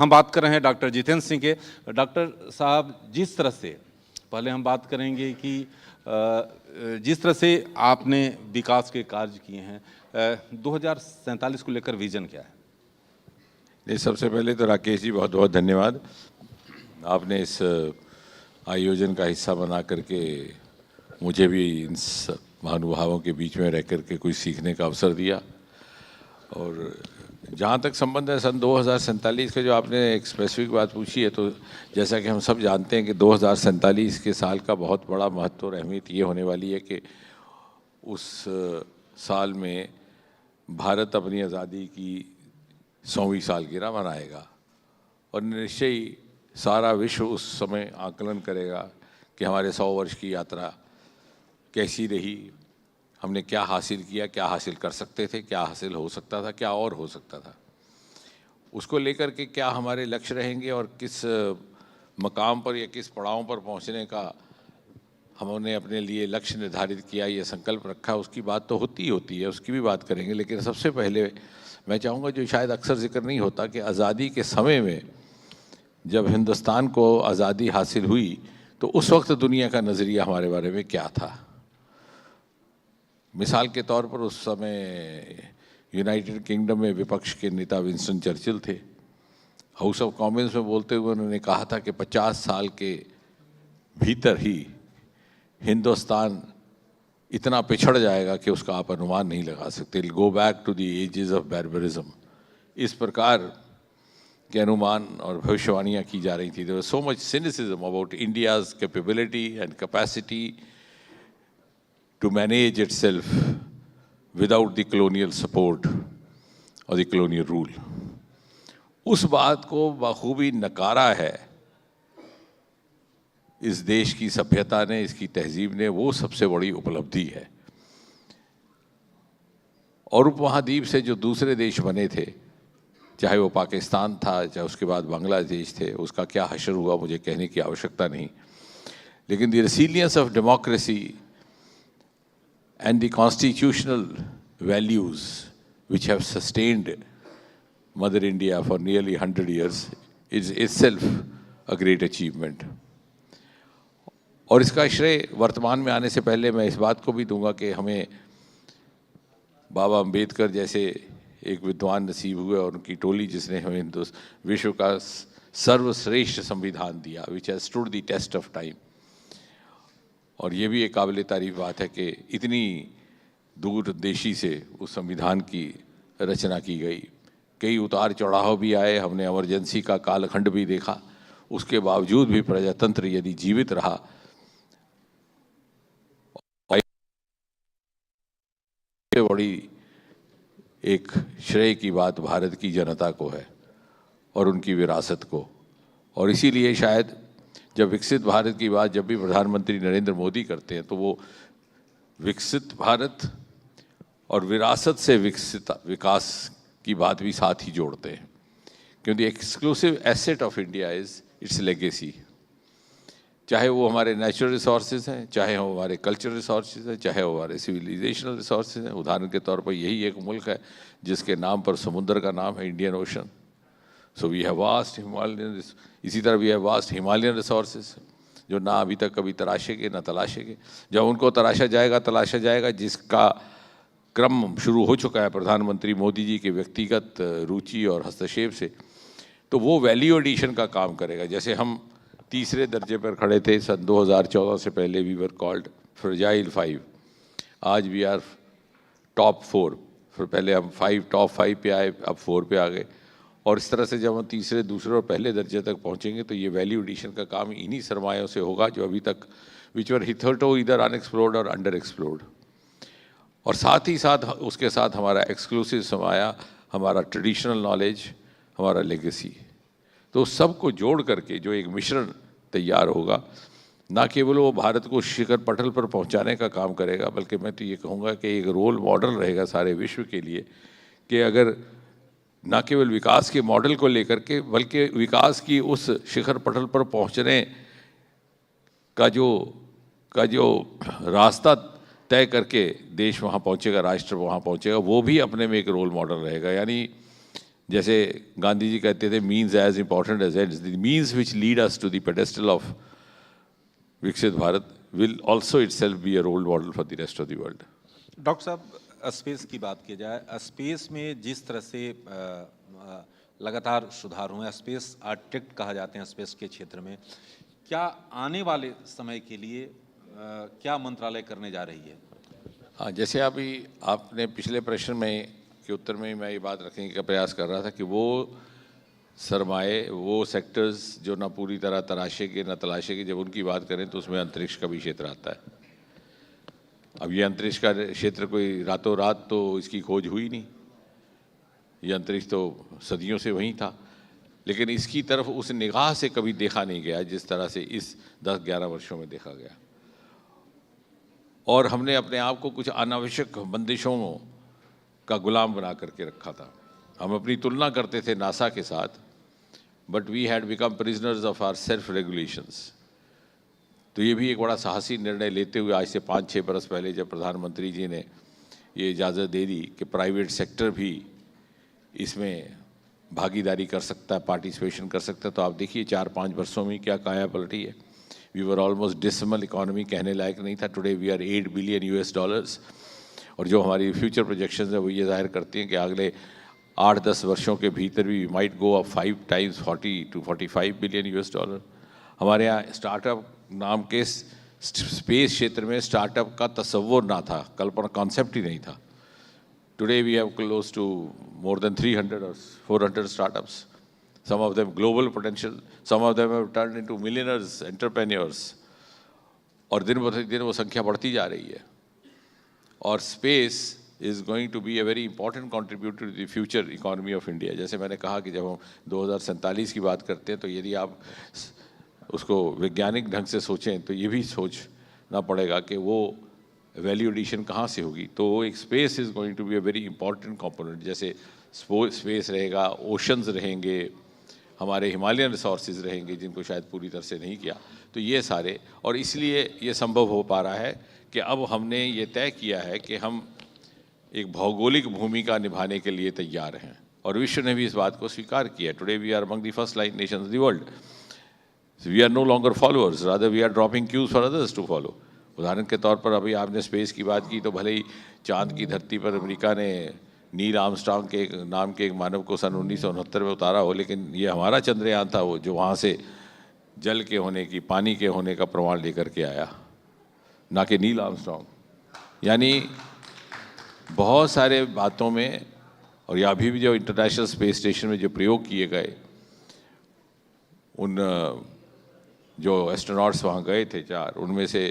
हम बात कर रहे हैं डॉक्टर जितेंद्र सिंह के। डॉक्टर साहब, जिस तरह से पहले हम बात करेंगे कि जिस तरह से आपने विकास के कार्य किए हैं, 2047 को लेकर विजन क्या है? ये सबसे पहले तो राकेश जी बहुत बहुत धन्यवाद। आपने इस आयोजन का हिस्सा बना करके मुझे भी इन महानुभावों के बीच में रह करके कुछ सीखने का अवसर दिया। और जहाँ तक संबंध है सन 2047 का, जो आपने एक स्पेसिफिक बात पूछी है, तो जैसा कि हम सब जानते हैं कि 2047 के साल का बहुत बड़ा महत्व और अहमियत ये होने वाली है कि उस साल में भारत अपनी आज़ादी की 100वीं सालगिरह मनाएगा और निश्चय ही सारा विश्व उस समय आकलन करेगा कि हमारे 100 वर्ष की यात्रा कैसी रही, हमने क्या हासिल किया, क्या हासिल कर सकते थे, क्या हासिल हो सकता था, क्या और हो सकता था। उसको लेकर के क्या हमारे लक्ष्य रहेंगे और किस मकाम पर या किस पड़ाव पर पहुंचने का हमने अपने लिए लक्ष्य निर्धारित किया, ये संकल्प रखा, उसकी बात तो होती है, उसकी भी बात करेंगे। लेकिन सबसे पहले मैं चाहूँगा, जो शायद अक्सर जिक्र नहीं होता, कि आज़ादी के समय में जब हिंदुस्तान को आज़ादी हासिल हुई तो उस वक्त दुनिया का नज़रिया हमारे बारे में क्या था। मिसाल के तौर पर उस समय यूनाइटेड किंगडम में विपक्ष के नेता विंस्टन चर्चिल थे। हाउस ऑफ कॉमन्स में बोलते हुए उन्होंने कहा था कि 50 साल के भीतर ही हिंदुस्तान इतना पिछड़ जाएगा कि उसका आप अनुमान नहीं लगा सकते। Go back to the ages of barbarism. इस प्रकार के अनुमान और भविष्यवाणियाँ की जा रही थी। There was so much cynicism about India's capability and capacity to manage itself without the colonial support or the colonial rule। उस बात को बखूबी नकारा है इस देश की सभ्यता ने, इसकी तहजीब ने। वो सबसे बड़ी उपलब्धि है। और उपमहाद्वीप से जो दूसरे देश बने थे, चाहे वो पाकिस्तान था, चाहे उसके बाद बांग्लादेश थे, उसका क्या हश्र हुआ मुझे कहने की आवश्यकता नहीं। लेकिन the resilience of democracy and the constitutional values which have sustained Mother India for nearly 100 years is itself a great achievement। और इसका श्रेय वर्तमान में आने से पहले मैं इस बात को भी दूंगा कि हमें बाबा अम्बेडकर जैसे एक विद्वान नसीब हुए और उनकी टोली, जिसने हमें विश्व का सर्वश्रेष्ठ संविधान दिया, which has stood the test of time। और ये भी एक काबिल तारीफ बात है कि इतनी दूरदेशी से उस संविधान की रचना की गई। कई उतार चढ़ाव भी आए, हमने इमरजेंसी का कालखंड भी देखा, उसके बावजूद भी प्रजातंत्र यदि जीवित रहा। बड़ी एक श्रेय की बात भारत की जनता को है और उनकी विरासत को। और इसीलिए शायद जब विकसित भारत की बात जब भी प्रधानमंत्री नरेंद्र मोदी करते हैं, तो वो विकसित भारत और विरासत से विकसित विकास की बात भी साथ ही जोड़ते हैं। क्योंकि exclusive asset of India is it's legacy. चाहे वो हमारे नेचुरल रिसोर्सेज हैं, चाहे वो हमारे कल्चरल रिसोर्सेज हैं, चाहे वो हमारे सिविलाइजेशनल रिसोर्सेज हैं। उदाहरण के तौर पर यही एक मुल्क है जिसके नाम पर समुद्र का नाम है Indian Ocean. So we have vast Himalayan, इसी तरह we have vast Himalayan resources, जो ना अभी तक कभी तराशेंगे ना तलाशेंगे। जब उनको तलाशा जाएगा, जिसका क्रम शुरू हो चुका है प्रधानमंत्री मोदी जी के व्यक्तिगत रुचि और हस्तक्षेप से, तो वो वैल्यू एडिशन का काम करेगा। जैसे हम तीसरे दर्जे पर खड़े थे सन 2014 से पहले, वी वर कॉल्ड फ्रजाइल 5, आज वी आर टॉप 4। फिर पहले हम टॉप 5 पे आए, अब 4 पे आ गए। और इस तरह से जब हम तीसरे, दूसरे और पहले दर्जे तक पहुंचेंगे तो ये वैल्यू एडिशन का काम इन्हीं सरमायों से होगा जो अभी तक विच वर हिथर्टो इधर अनएक्सप्लोर्ड और अंडर एक्सप्लोर्ड। और साथ ही साथ उसके साथ हमारा एक्सक्लूसिव सरमाया, हमारा ट्रेडिशनल नॉलेज, हमारा लेगेसी। तो सबको जोड़ करके जो एक मिश्रण तैयार होगा, ना केवल वो भारत को शिखर पटल पर पहुंचाने का काम करेगा, बल्कि मैं तो ये कहूँगा कि एक रोल मॉडल रहेगा सारे विश्व के लिए, कि अगर ना केवल विकास के मॉडल को लेकर के, बल्कि विकास की उस शिखर पटल पर पहुंचने का जो रास्ता तय करके देश वहाँ पहुँचेगा, राष्ट्र वहाँ पहुँचेगा, वो भी अपने में एक रोल मॉडल रहेगा। यानी जैसे गांधी जी कहते थे means as important as ends, the means which lead us to the pedestal of Viksit Bharat will also itself be a role model for the rest of the world. Doctor साहब, स्पेस की बात की जाए, स्पेस में जिस तरह से लगातार सुधार हुए, स्पेस आर्किटेक्ट कहा जाते हैं स्पेस के क्षेत्र में, क्या आने वाले समय के लिए क्या मंत्रालय करने जा रही है? हाँ, जैसे अभी आपने पिछले प्रश्न में के उत्तर में मैं ये बात रखने का प्रयास कर रहा था कि वो सरमाए, वो सेक्टर्स जो ना पूरी तरह तराशे के ना तलाशे के, जब उनकी बात करें तो उसमें अंतरिक्ष का भी क्षेत्र आता है। अब ये अंतरिक्ष का क्षेत्र कोई रातों रात तो इसकी खोज हुई नहीं, ये अंतरिक्ष तो सदियों से वहीं था, लेकिन इसकी तरफ उस निगाह से कभी देखा नहीं गया जिस तरह से इस 10-11 वर्षों में देखा गया। और हमने अपने आप को कुछ अनावश्यक बंदिशों का गुलाम बना करके रखा था। हम अपनी तुलना करते थे नासा के साथ, but we had become prisoners of our self regulations. तो ये भी एक बड़ा साहसी निर्णय लेते हुए आज से 5-6 बरस पहले जब प्रधानमंत्री जी ने ये इजाज़त दे दी कि प्राइवेट सेक्टर भी इसमें भागीदारी कर सकता है, पार्टिसिपेशन कर सकता है, तो आप देखिए 4-5 वर्षों में क्या काया पलटी है। We were almost dismal economy, कहने लायक नहीं था। टुडे वी आर $8 बिलियन, और जो हमारी फ्यूचर प्रोजेक्शंस है वो ये जाहिर करती हैं कि अगले 8-10 वर्षों के भीतर भी might go up 5 times, $40 to $45 billion. हमारे यहाँ स्टार्टअप नाम के स्पेस क्षेत्र में स्टार्टअप का तसव्वुर ना था, कल्पना, कॉन्सेप्ट ही नहीं था। Today we have close to more than 300 or 400 startups, some of them global potential, some of them have turned into millionaires, entrepreneurs, और दिन ब दिन वो संख्या बढ़ती जा रही है। और space is going to be a very important contributor to the future economy of India। जैसे मैंने कहा कि जब हम 2047 की बात करते हैं तो यदि आप उसको वैज्ञानिक ढंग से सोचें तो ये भी सोचना पड़ेगा कि वो वैल्यू एडिशन कहाँ से होगी। तो एक space is going to be a very important component. जैसे स्पेस रहेगा, ओशंस रहेंगे, हमारे हिमालयन रिसोर्सेज रहेंगे जिनको शायद पूरी तरह से नहीं किया, तो ये सारे, और इसलिए ये संभव हो पा रहा है कि अब हमने ये तय किया है कि हम एक भौगोलिक भूमिका निभाने के लिए तैयार हैं, और विश्व ने भी इस बात को स्वीकार किया। Today we are among the first line nations the world. We are no longer followers, rather we are dropping cues for others to follow. उदाहरण के तौर पर अभी आपने स्पेस की बात की, तो भले ही चांद की धरती पर अमेरिका ने नील आर्मस्ट्रांग के नाम के एक मानव को सन 1969 में उतारा हो, लेकिन ये हमारा चंद्रयान था वो जो वहाँ से जल के होने की, पानी के होने का प्रमाण लेकर के आया, ना कि नील आर्मस्ट्रांग। यानी बहुत सारे बातों में, और या अभी भी जो इंटरनेशनल स्पेस स्टेशन में जो प्रयोग किए गए, उन जो एस्ट्रोनॉट्स वहाँ गए थे 4, उनमें से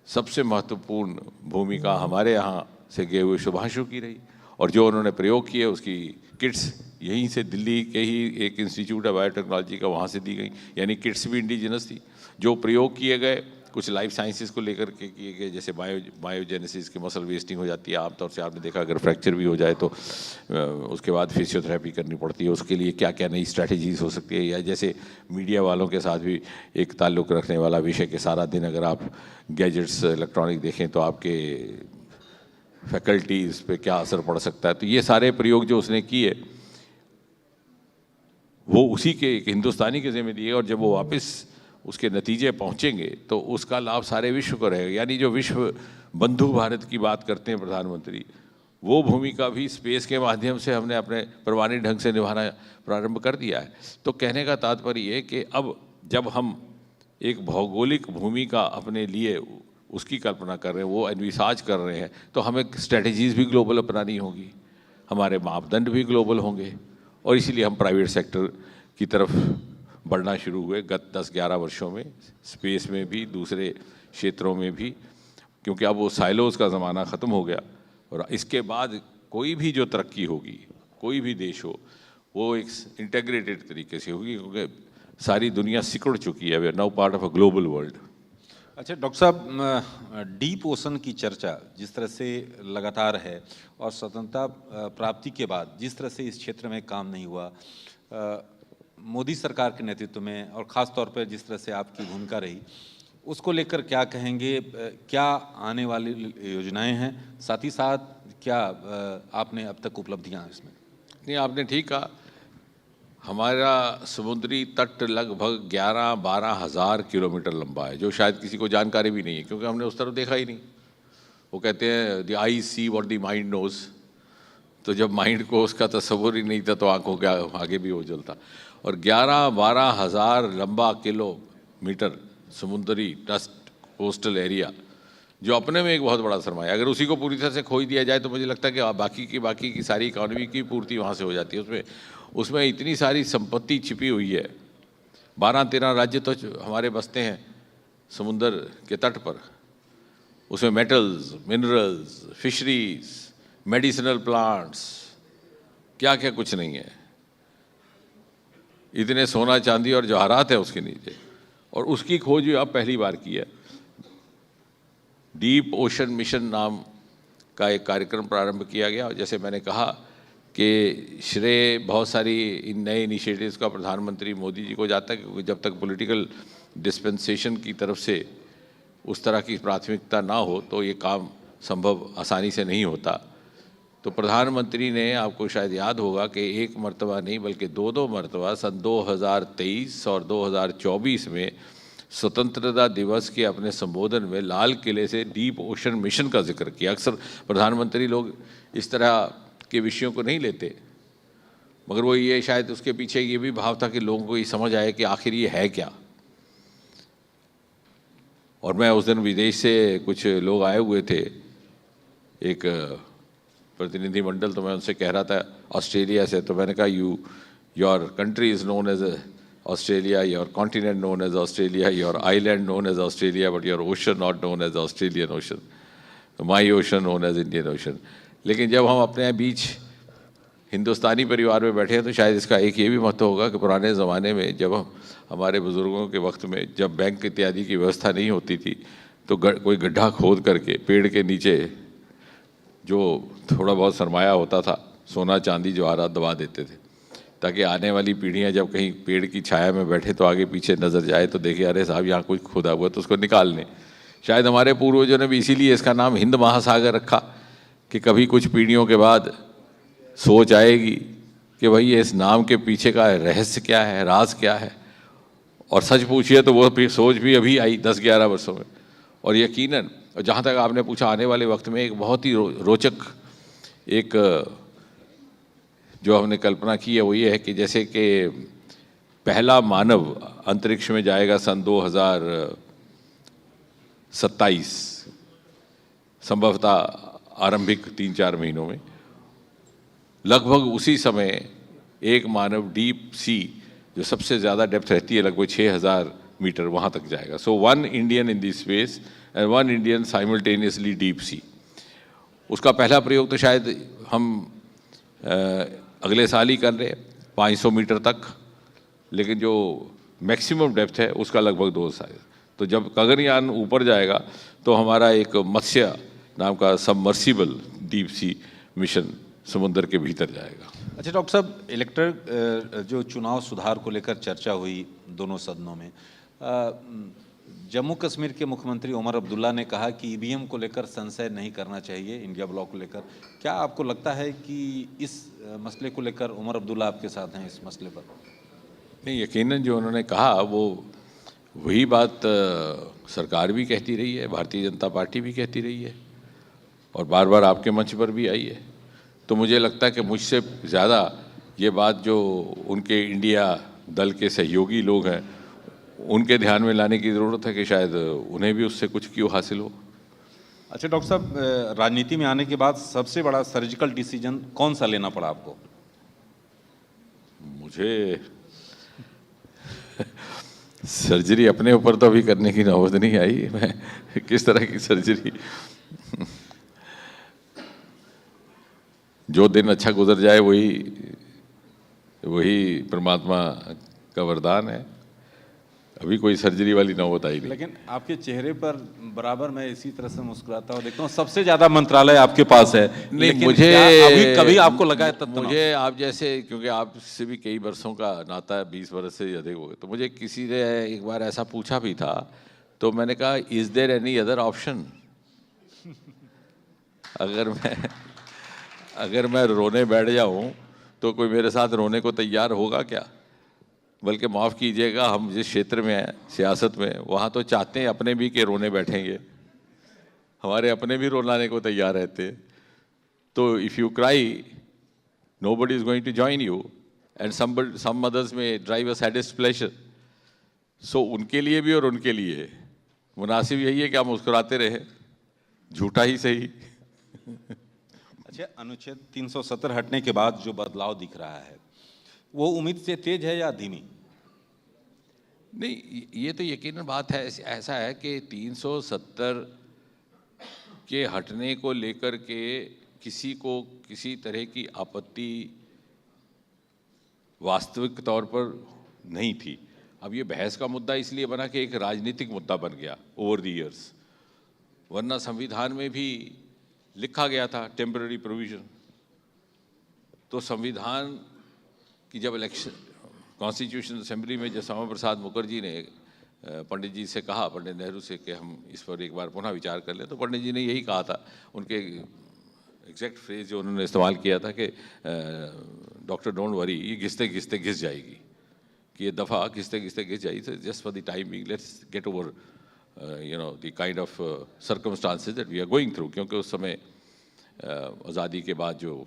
सबसे महत्वपूर्ण भूमिका हमारे यहाँ से गए हुए शुभांशु की रही, और जो उन्होंने प्रयोग किए उसकी किट्स यहीं से दिल्ली के ही एक इंस्टीट्यूट है बायोटेक्नोलॉजी का, वहाँ से दी गई, यानी किट्स भी इंडिजिनस थी। जो प्रयोग किए गए कुछ लाइफ साइंसेस को लेकर के किए गए, जैसे बायोजेनेसिस की मसल वेस्टिंग हो जाती है आमतौर से, आपने देखा अगर फ्रैक्चर भी हो जाए तो उसके बाद फिजियोथेरेपी करनी पड़ती है, उसके लिए क्या क्या नई स्ट्रैटेजीज हो सकती है। या जैसे मीडिया वालों के साथ भी एक ताल्लुक़ रखने वाला विषय कि सारा दिन अगर आप गैजेट्स इलेक्ट्रॉनिक देखें तो आपके फैकल्टीज़ पे क्या असर पड़ सकता है। तो ये सारे प्रयोग जो उसने किए वो उसी के एक हिंदुस्तानी के ज़िम्मे दिए, और जब वो वापस उसके नतीजे पहुंचेंगे तो उसका लाभ सारे विश्व को रहेगा। यानी जो विश्व बंधु भारत की बात करते हैं प्रधानमंत्री, वो भूमिका भी स्पेस के माध्यम से हमने अपने प्रमाणिक ढंग से निभाना प्रारंभ कर दिया है। तो कहने का तात्पर्य ये कि अब जब हम एक भौगोलिक भूमिका अपने लिए उसकी कल्पना कर रहे हैं, वो एनविसाज कर रहे हैं, तो हमें स्ट्रेटजीज़ भी ग्लोबल अपनानी होगी, हमारे मापदंड भी ग्लोबल होंगे, और इसीलिए हम प्राइवेट सेक्टर की तरफ बढ़ना शुरू हुए गत 10-11 वर्षों में, स्पेस में भी, दूसरे क्षेत्रों में भी, क्योंकि अब वो साइलोज़ का ज़माना ख़त्म हो गया, और इसके बाद कोई भी जो तरक्की होगी, कोई भी देश हो, वो एक इंटीग्रेटेड तरीके से होगी, क्योंकि सारी दुनिया सिकुड़ चुकी है, we are now part of a global world. अच्छा डॉक्टर साहब, डीप ओशन की चर्चा जिस तरह से लगातार है, और स्वतंत्रता प्राप्ति के बाद जिस तरह से इस क्षेत्र में काम नहीं हुआ, मोदी सरकार के नेतृत्व में, और ख़ास तौर पर जिस तरह से आपकी भूमिका रही, उसको लेकर क्या कहेंगे? क्या आने वाली योजनाएं हैं, साथ ही साथ क्या आपने अब तक उपलब्धियां इसमें? नहीं, आपने ठीक कहा हमारा समुद्री तट लगभग 11-12 हज़ार किलोमीटर लंबा है, जो शायद किसी को जानकारी भी नहीं है, क्योंकि हमने उस तरफ देखा ही नहीं। वो कहते हैं the eye see what the mind knows, तो जब माइंड को उसका तस्वुर ही नहीं था तो आंखों के आगे भी वो जलता। और 11-12 हज़ार लंबा किलोमीटर समुद्री ट्रस्ट कोस्टल एरिया, जो अपने में एक बहुत बड़ा सरमाया, अगर उसी को पूरी तरह से खोई दिया जाए तो मुझे लगता है कि बाकी की सारी इकॉनमी की पूर्ति वहाँ से हो जाती है। उसमें इतनी सारी संपत्ति छिपी हुई है। 12-13 राज्य तो हमारे बसते हैं समुंदर के तट पर। उसमें metals, minerals, fisheries, medicinal plants, क्या क्या कुछ नहीं है। इतने सोना चांदी और जवाहरात है उसके नीचे, और उसकी खोज भी अब पहली बार की है। डीप ओशन मिशन नाम का एक कार्यक्रम प्रारंभ किया गया, और जैसे मैंने कहा कि श्रेय बहुत सारी इन नए इनिशिएटिव्स का प्रधानमंत्री मोदी जी को जाता है, क्योंकि जब तक पॉलिटिकल डिस्पेंसेशन की तरफ से उस तरह की प्राथमिकता ना हो तो ये काम संभव आसानी से नहीं होता। तो प्रधानमंत्री ने, आपको शायद याद होगा कि एक मर्तबा नहीं बल्कि दो मर्तबा सन 2023 और 2024 में स्वतंत्रता दिवस के अपने संबोधन में लाल किले से डीप ओशन मिशन का जिक्र किया। अक्सर प्रधानमंत्री लोग इस तरह के विषयों को नहीं लेते, मगर वो ये शायद उसके पीछे ये भी भाव था कि लोगों को ये समझ आए कि आखिर ये है क्या। और मैं उस दिन विदेश से कुछ लोग आए हुए थे, एक प्रतिनिधिमंडल, तो मैं उनसे कह रहा था ऑस्ट्रेलिया से, तो मैंने कहा your country is known as Australia, your continent known as Australia, your island known as Australia, but your ocean not known as Australian Ocean, my ocean known as Indian Ocean। लेकिन जब हम अपने बीच हिंदुस्तानी परिवार में बैठे हैं तो शायद इसका एक ये भी महत्व होगा कि पुराने ज़माने में जब हमारे बुज़ुर्गों के वक्त में जब बैंक इत्यादि की व्यवस्था नहीं होती थी तो कोई गड्ढा खोद करके पेड़ के नीचे जो थोड़ा बहुत सरमाया होता था, सोना चांदी जवाहरात दबा देते थे, ताकि आने वाली पीढ़ियां जब कहीं पेड़ की छाया में बैठे तो आगे पीछे नज़र जाए तो देखे अरे साहब यहाँ कुछ खुदा हुआ तो उसको निकाल लें। शायद हमारे पूर्वजों ने भी इसीलिए इसका नाम हिंद महासागर रखा कि कभी कुछ पीढ़ियों के बाद सोच आएगी कि भाई ये इस नाम के पीछे का रहस्य क्या है, राज क्या है। और सच पूछिए तो वो सोच भी अभी आई 10-11 वर्षों में। और यकीनन, और जहाँ तक आपने पूछा आने वाले वक्त में एक बहुत ही रोचक एक जो हमने कल्पना की है वो ये है कि जैसे कि पहला मानव अंतरिक्ष में जाएगा सन 2027, संभवतः आरंभिक 3-4 महीनों में, लगभग उसी समय एक मानव डीप सी, जो सबसे ज़्यादा डेप्थ रहती है लगभग 6000 मीटर, वहाँ तक जाएगा। सो 1 Indian in the space and 1 Indian simultaneously deep sea. उसका पहला प्रयोग तो शायद हम अगले साल ही कर रहे हैं 500 मीटर तक, लेकिन जो मैक्सिमम डेप्थ है उसका लगभग 2 साल। तो जब गगनयान ऊपर जाएगा तो हमारा एक मत्स्य नाम का सबमर्सिबल डीप सी मिशन समुद्र के भीतर जाएगा। अच्छा डॉक्टर साहब, इलेक्ट्रल जो चुनाव सुधार को लेकर चर्चा हुई दोनों सदनों में, जम्मू कश्मीर के मुख्यमंत्री उमर अब्दुल्ला ने कहा कि ईवीएम को लेकर संशय नहीं करना चाहिए इंडिया ब्लॉक को लेकर। क्या आपको लगता है कि इस मसले को लेकर उमर अब्दुल्ला आपके साथ हैं इस मसले पर? नहीं, यकीनन जो उन्होंने कहा वो वही बात सरकार भी कहती रही है, भारतीय जनता पार्टी भी कहती रही है, और बार बार आपके मंच पर भी आई है। तो मुझे लगता है कि मुझसे ज़्यादा ये बात जो उनके इंडिया दल के सहयोगी लोग हैं उनके ध्यान में लाने की ज़रूरत है कि शायद उन्हें भी उससे कुछ क्यों हासिल हो। अच्छा डॉक्टर साहब, राजनीति में आने के बाद सबसे बड़ा सर्जिकल डिसीजन कौन सा लेना पड़ा आपको? मुझे सर्जरी अपने ऊपर तो अभी करने की नौबत नहीं आई, मैं किस तरह की सर्जरी जो दिन अच्छा गुजर जाए वही परमात्मा का वरदान है। अभी कोई सर्जरी वाली नौबत आई नहीं। लेकिन आपके चेहरे पर बराबर मैं इसी तरह से मुस्कुराता हूँ देखता हूँ, सबसे ज्यादा मंत्रालय आपके पास है। नहीं, मुझे अभी कभी आपको लगा है तब? मुझे आप जैसे, क्योंकि आपसे भी कई वर्षों का नाता है, 20 वर्ष से अधिक हो गए, तो मुझे किसी ने एक बार ऐसा पूछा भी था, तो मैंने कहा is there any other option? अगर मैं रोने बैठ जाऊं तो कोई मेरे साथ रोने को तैयार होगा क्या? बल्कि माफ़ कीजिएगा, हम जिस क्षेत्र में हैं सियासत में, वहाँ तो चाहते हैं अपने भी कि रोने बैठेंगे, हमारे अपने भी रोलाने को तैयार रहते हैं। तो if you cry, nobody is going to join you, and some mothers may drive a saddest pleasure. So उनके लिए भी और उनके लिए मुनासिब यही है कि आप मुस्कुराते रहे, झूठा ही सही। अच्छा, अनुच्छेद 370 हटने के बाद जो बदलाव दिख रहा है वो उम्मीद से तेज है या धीमी? नहीं, ये तो यकीनन बात है। ऐसा है कि 370 के हटने को लेकर के किसी को किसी तरह की आपत्ति वास्तविक तौर पर नहीं थी। अब ये बहस का मुद्दा इसलिए बना कि एक राजनीतिक मुद्दा बन गया ओवर द इयर्स, वरना संविधान में भी लिखा गया था टेम्पररी प्रोविजन। तो संविधान की जब इलेक्शन कॉन्स्टिट्यूशन असेंबली में जब श्यामा प्रसाद मुखर्जी ने पंडित जी से कहा, पंडित नेहरू से, कि हम इस पर एक बार पुनः विचार कर लें, तो पंडित जी ने यही कहा था, उनके एग्जैक्ट फ्रेज जो उन्होंने इस्तेमाल किया था कि डॉक्टर डोंट वरी, ये घिसते घिसते घिस जाएगी, कि ये दफ़ा घिसते घिसते घिस जाएगी, just for the time being let's get over the kind of circumstances that we are going through. क्योंकि उस समय आज़ादी के बाद जो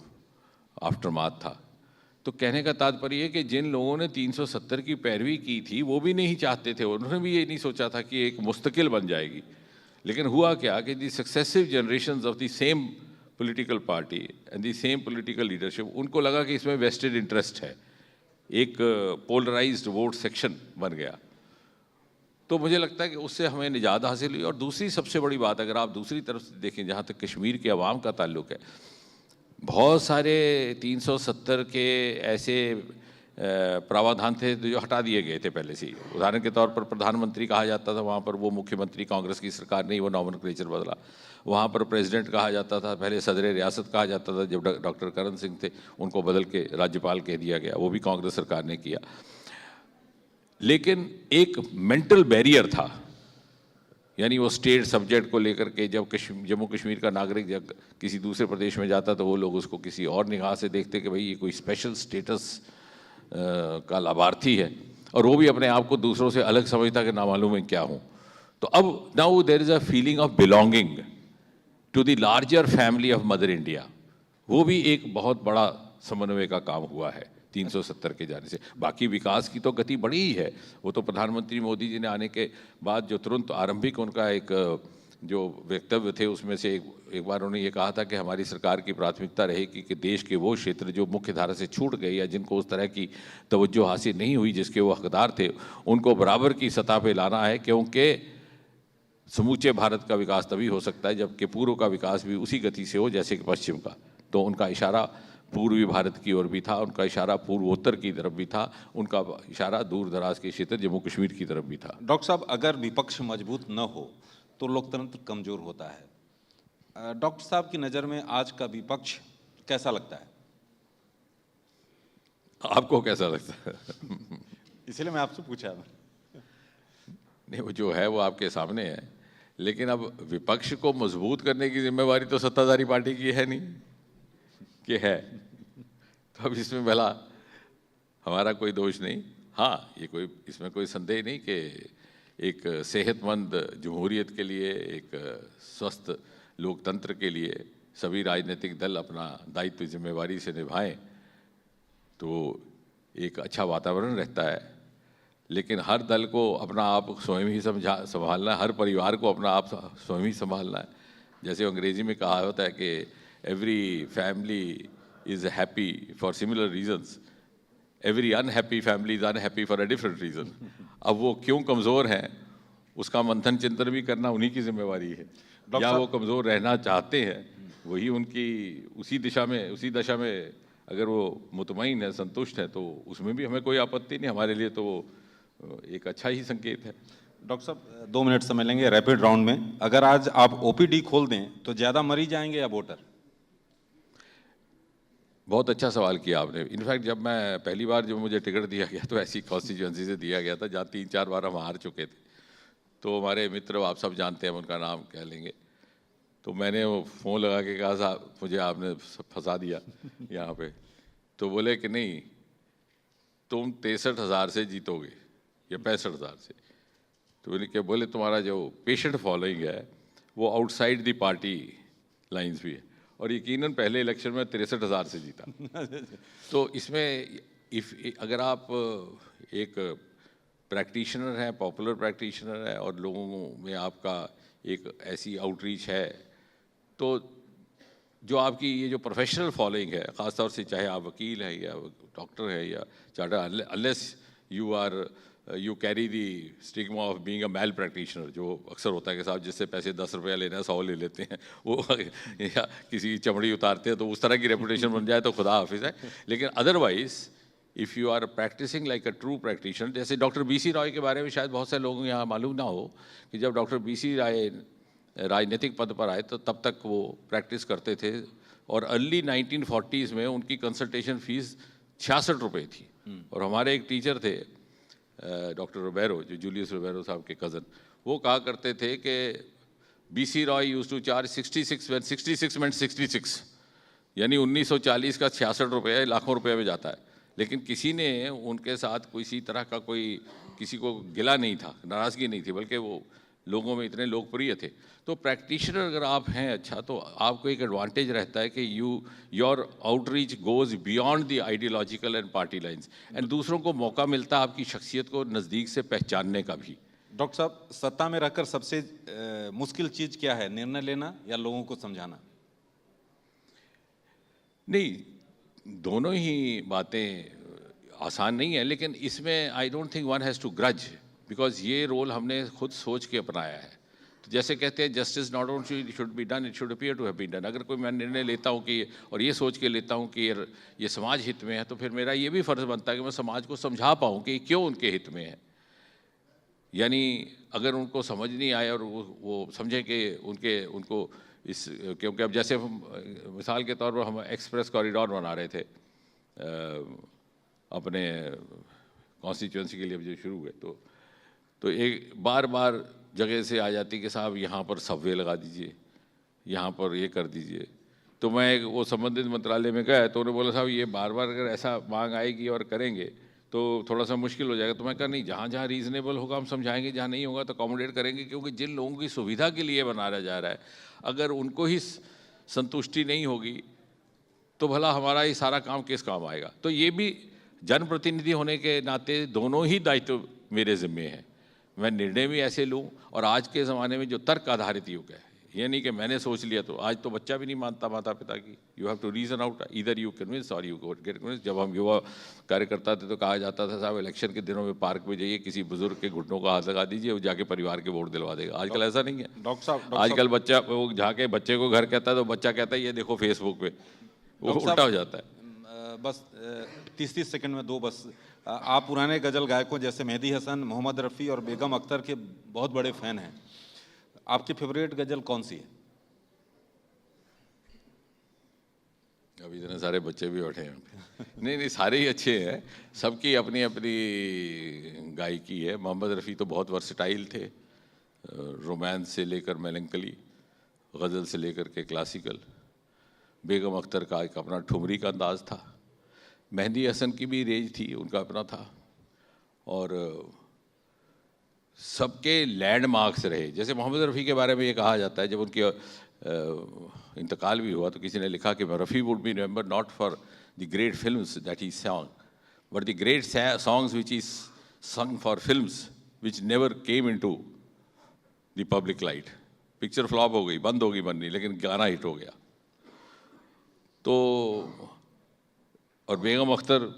आफ्टरमाथ था। तो कहने का तात्पर्य है कि जिन लोगों ने 370 की पैरवी की थी वो भी नहीं चाहते थे, उन्होंने भी ये नहीं सोचा था कि एक मुस्तकिल बन जाएगी। लेकिन हुआ क्या कि the successive generations of the same political party and the same political leadership, उनको लगा कि इसमें वेस्टेड इंटरेस्ट है, एक पोलराइज्ड वोट सेक्शन बन गया। तो मुझे लगता है कि उससे हमें निजात हासिल हुई। और दूसरी सबसे बड़ी बात, अगर आप दूसरी तरफ से देखें, जहाँ तक कश्मीर के अवाम का ताल्लुक है, बहुत सारे 370 के ऐसे प्रावधान थे जो हटा दिए गए थे पहले से ही। उदाहरण के तौर पर प्रधानमंत्री कहा जाता था, वहाँ पर वो मुख्यमंत्री कांग्रेस की सरकार नहीं, वो नॉमेनक्लेचर बदला। वहाँ पर प्रेसिडेंट कहा जाता था, पहले सदर रियासत कहा जाता था, जब डॉक्टर करण सिंह थे उनको बदल के राज्यपाल कह दिया गया, वो भी कांग्रेस सरकार ने किया। लेकिन एक मेंटल बैरियर था, यानी वो स्टेट सब्जेक्ट को लेकर के, जब जम्मू कश्मीर का नागरिक जब किसी दूसरे प्रदेश में जाता तो वो लोग उसको किसी और निगाह से देखते कि भाई ये कोई स्पेशल स्टेटस का लाभार्थी है, और वो भी अपने आप को दूसरों से अलग समझता कि ना मालूम मैं क्या हूँ। तो अब now there is a feeling of belonging to the larger family of mother India. वो भी एक बहुत बड़ा समन्वय का काम हुआ है 370 के जाने से। बाकी विकास की तो गति बड़ी ही है। वो तो प्रधानमंत्री मोदी जी ने आने के बाद जो तुरंत आरंभिक उनका एक जो वक्तव्य थे उसमें से एक बार उन्होंने ये कहा था कि हमारी सरकार की प्राथमिकता रहेगी कि देश के वो क्षेत्र जो मुख्य धारा से छूट गए या जिनको उस तरह की तवज्जो हासिल नहीं हुई जिसके वो हकदार थे, उनको बराबर की सतह पे लाना है। क्योंकि समूचे भारत का विकास तभी हो सकता है जबकि पूर्व का विकास भी उसी गति से हो जैसे कि पश्चिम का। तो उनका इशारा पूर्वी भारत की ओर भी था, उनका इशारा पूर्वोत्तर की तरफ भी था, उनका इशारा दूर दराज के क्षेत्र जम्मू कश्मीर की तरफ भी था। डॉक्टर साहब, अगर विपक्ष मजबूत न हो तो लोकतंत्र कमजोर होता है। डॉक्टर साहब की नज़र में आज का विपक्ष कैसा लगता है? आपको कैसा लगता है? इसलिए मैं आपसे पूछा। नहीं, वो जो है वो आपके सामने है, लेकिन अब विपक्ष को मजबूत करने की जिम्मेवारी तो सत्ताधारी पार्टी की है नहीं कि है। तो अब इसमें भला हमारा कोई दोष नहीं। हाँ, ये कोई इसमें कोई संदेह नहीं कि एक सेहतमंद जमहूरियत के लिए, एक स्वस्थ लोकतंत्र के लिए सभी राजनीतिक दल अपना दायित्व जिम्मेवारी से निभाएं तो एक अच्छा वातावरण रहता है। लेकिन हर दल को अपना आप स्वयं ही संभालना है, हर परिवार को अपना आप स्वयं ही संभालना है। जैसे अंग्रेजी में कहा होता है कि every family is happy for similar reasons, every unhappy family is unhappy for a different reason. अब वो क्यों कमज़ोर हैं उसका मंथन चिंतन भी करना उन्हीं की जिम्मेवारी है, या वो कमज़ोर रहना चाहते हैं वही उनकी उसी दशा में अगर वो मुतमईन है, संतुष्ट है, तो उसमें भी हमें कोई आपत्ति नहीं। हमारे लिए तो एक अच्छा ही संकेत है। डॉक्टर साहब 2 मिनट समय लेंगे रैपिड राउंड में। अगर आज आप ओपीडी खोल दें तो ज़्यादा मरीज आएंगे या वोटर? बहुत अच्छा सवाल किया आपने। इनफैक्ट जब मैं पहली बार जब मुझे टिकट दिया गया तो ऐसी कॉन्स्टिट्यूंसी से दिया गया था जहाँ 3-4 बार हम हार चुके थे। तो हमारे मित्र, आप सब जानते हैं, उनका नाम कह लेंगे, तो मैंने वो फ़ोन लगा के कहा, साहब मुझे आपने फंसा दिया यहाँ पे, तो बोले कि नहीं, तुम 63,000 से जीतोगे या 65,000 से। तो बोले तुम्हारा जो पेशेंट फॉलोइंग है वो आउटसाइड द पार्टी लाइंस भी है, और यकीनन पहले इलेक्शन में 63,000 से जीता। तो इसमें अगर आप एक प्रैक्टिशनर हैं, पॉपुलर प्रैक्टिशनर है, और लोगों में आपका एक ऐसी आउटरीच है, तो जो आपकी ये जो प्रोफेशनल फॉलोइंग है, ख़ासतौर से चाहे आप वकील हैं या डॉक्टर हैं या charter, unless you carry the stigma of being a male practitioner, जो अक्सर होता है कि साहब जिससे पैसे 10 रुपया लेना है 100 ले लेते हैं वो, या किसी चमड़ी उतारते हैं, तो उस तरह की रेपुटेशन बन जाए तो खुदा हाफिज़ है। लेकिन otherwise if you are practising like a true practitioner, जैसे डॉक्टर BC रॉय के बारे में शायद बहुत से लोगों यहाँ मालूम ना हो कि जब डॉक्टर BC रॉय राजनीतिक पद पर आए तो तब तक वो प्रैक्टिस करते थे, और अर्ली 1940s में उनकी कंसल्टेशन फ़ीस 66 रुपये थी। और हमारे एक टीचर थे डॉक्टर रोबेरो, जो जूलियस रोबेरो साहब के कज़न, वो कहा करते थे कि BC Roy used to charge 66 when 66 meant 66, यानी 1940 का 66 रुपये लाखों रुपये में जाता है। लेकिन किसी ने उनके साथ किसी तरह का किसी को गिला नहीं था, नाराज़गी नहीं थी, बल्कि वो लोगों में इतने लोकप्रिय थे। तो प्रैक्टिशनर अगर आप हैं अच्छा, तो आपको एक एडवांटेज रहता है कि your outreach goes beyond the ideological and party lines, and दूसरों को मौका मिलता है आपकी शख्सियत को नज़दीक से पहचानने का भी। डॉक्टर साहब, सत्ता में रहकर सबसे मुश्किल चीज़ क्या है, निर्णय लेना या लोगों को समझाना? नहीं, दोनों ही बातें आसान नहीं है, लेकिन इसमें I don't think one has to grudge, because ये रोल हमने खुद सोच के अपनाया है। तो जैसे कहते हैं justice not only should be done, it should appear to have been done. अगर कोई मैं निर्णय लेता हूँ कि, और ये सोच के लेता हूँ कि ये समाज हित में है, तो फिर मेरा ये भी फ़र्ज़ बनता है कि मैं समाज को समझा पाऊँ कि क्यों उनके हित में है। यानी अगर उनको समझ नहीं आए और वो समझें कि उनको इस, क्योंकि अब जैसे मिसाल के तौर पर हम एक्सप्रेस कॉरिडोर बना रहे थे अपने कॉन्स्टिट्यूंसी के लिए जो शुरू हुए, तो एक बार जगह से आ जाती कि साहब यहाँ पर सबवे लगा दीजिए, यहाँ पर ये कर दीजिए। तो मैं वो संबंधित मंत्रालय में गया, तो उन्होंने बोला साहब ये बार अगर ऐसा मांग आएगी और करेंगे तो थोड़ा सा मुश्किल हो जाएगा। तो मैं कहा नहीं, जहाँ रीज़नेबल होगा हम समझाएंगे, जहाँ नहीं होगा तो अकोमोडेट करेंगे, क्योंकि जिन लोगों की सुविधा के लिए बनाया जा रहा है, अगर उनको ही संतुष्टि नहीं होगी तो भला हमारा ये सारा काम किस काम आएगा। तो ये भी जनप्रतिनिधि होने के नाते दोनों ही दायित्व मेरे ज़िम्मे हैं। मैं निर्णय भी ऐसे लूँ, और आज के ज़माने में जो तर्क आधारित युग है, ये नहीं कि मैंने सोच लिया, तो आज तो बच्चा भी नहीं मानता माता पिता की। You have to reason out, इधर यू कन्विंस और यू गेट कन्विंस। जब हम युवा कार्यकर्ता थे तो कहा जाता था साहब इलेक्शन के दिनों में पार्क में जाइए, किसी बुजुर्ग के घुटनों का हाथ लगा दीजिए, वो जाके परिवार के वोट दिलवा देगा। आजकल ऐसा नहीं है। डॉक्टर साहब, आजकल बच्चा वो जाके बच्चे को घर कहता है तो बच्चा कहता है ये देखो फेसबुक पे, वो उल्टा हो जाता है। बस 30 सेकंड में दो बस, आप पुराने गज़ल गायकों जैसे मेहदी हसन, मोहम्मद रफ़ी और बेगम अख्तर के बहुत बड़े फ़ैन हैं। आपकी फेवरेट गज़ल कौन सी है? अभी इतने सारे बच्चे भी बैठे हैं। नहीं, सारे ही अच्छे हैं, सबकी अपनी अपनी गायकी है। मोहम्मद रफ़ी तो बहुत वर्सेटाइल थे, रोमांस से लेकर मेलंकली, गज़ल से लेकर के क्लासिकल। बेगम अख्तर का एक अपना ठुमरी का अंदाज़ था। मेहदी हसन की भी रेंज थी, उनका अपना था। और सबके लैंडमार्क्स रहे। जैसे मोहम्मद रफ़ी के बारे में ये कहा जाता है, जब उनकी इंतकाल भी हुआ तो किसी ने लिखा कि Rafi would be remember not for the great films that he song, but the great songs which is सung for films which never came into the public light. Picture flop हो गई, बंद होगी बननी, लेकिन गाना हिट हो गया। तो और बेगम अख्तर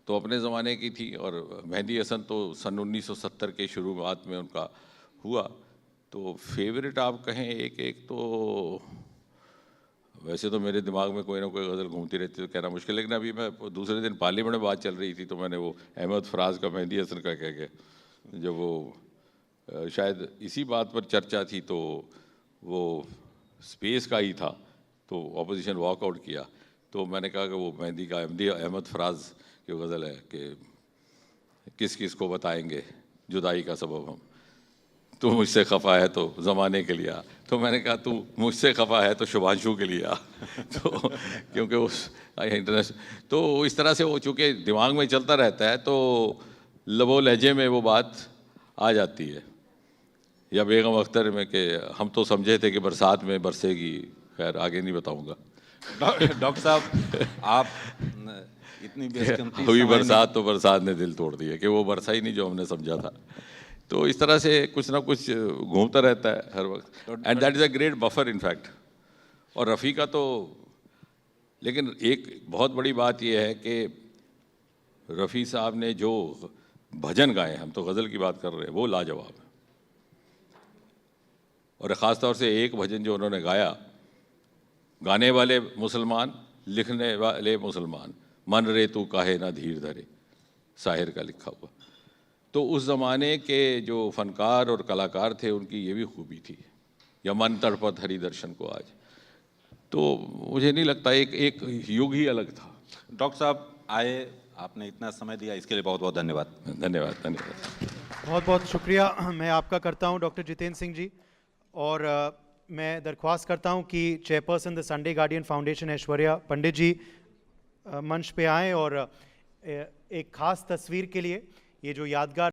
तो अपने ज़माने की थी, और मेहदी हसन तो सन 1970 के शुरुआत में उनका हुआ। तो फेवरेट आप कहें एक तो वैसे तो मेरे दिमाग में कोई ना कोई गज़ल घूमती रहती है, तो कहना मुश्किल। लेकिन अभी मैं दूसरे दिन पार्लियामेंट में बात चल रही थी तो मैंने वो अहमद फराज का मेहदी हसन का कह के, जब वो शायद इसी बात पर चर्चा थी तो वो स्पेस का ही था, तो ऑपोजिशन वॉकआउट किया, तो मैंने कहा कि वो मेहदी का अहमद फराज की गज़ल है कि किस किस को बताएंगे जुदाई का सबब हम। तू मुझसे खफा है तो ज़माने के लिए आ। तो मैंने कहा तू मुझसे खफा है तो शुभांशु के लिए आ। तो क्योंकि उस इंटरनेशनल, तो इस तरह से वो चूँकि दिमाग में चलता रहता है तो लबो लहजे में वो बात आ जाती है। या बेगम अख्तर में कि हम तो समझे थे कि बरसात में बरसेगी, खैर आगे नहीं बताऊंगा। डॉक्टर साहब, आप इतनी बेशकीमती हुई समय बरसात तो बरसात ने दिल तोड़ दिया कि वो बरसा ही नहीं जो हमने समझा था। तो इस तरह से कुछ ना कुछ घूमता रहता है हर वक्त, and that is a great buffer in fact. और रफ़ी का तो, लेकिन एक बहुत बड़ी बात यह है कि रफ़ी साहब ने जो भजन गाए, हम तो गज़ल की बात कर रहे हैं, वो लाजवाब है। और ख़ास तौर से एक भजन जो उन्होंने गाया, गाने वाले मुसलमान लिखने वाले मुसलमान, मन रे तू काहे ना धीर धरे, साहिर का लिखा हुआ। तो उस ज़माने के जो फ़नकार और कलाकार थे उनकी ये भी खूबी थी, या मन तड़पत हरि दर्शन को आज। तो मुझे नहीं लगता, एक युग ही अलग था। डॉक्टर साहब आए, आपने इतना समय दिया, इसके लिए बहुत बहुत धन्यवाद। धन्यवाद, धन्यवाद। बहुत बहुत शुक्रिया मैं आपका करता हूं डॉक्टर जितेंद्र सिंह जी। और मैं दरख्वास्त करता हूं कि chairperson the Sunday Guardian Foundation Aishwarya Pandit ji मंच पे आएँ और एक ख़ास तस्वीर के लिए ये जो यादगार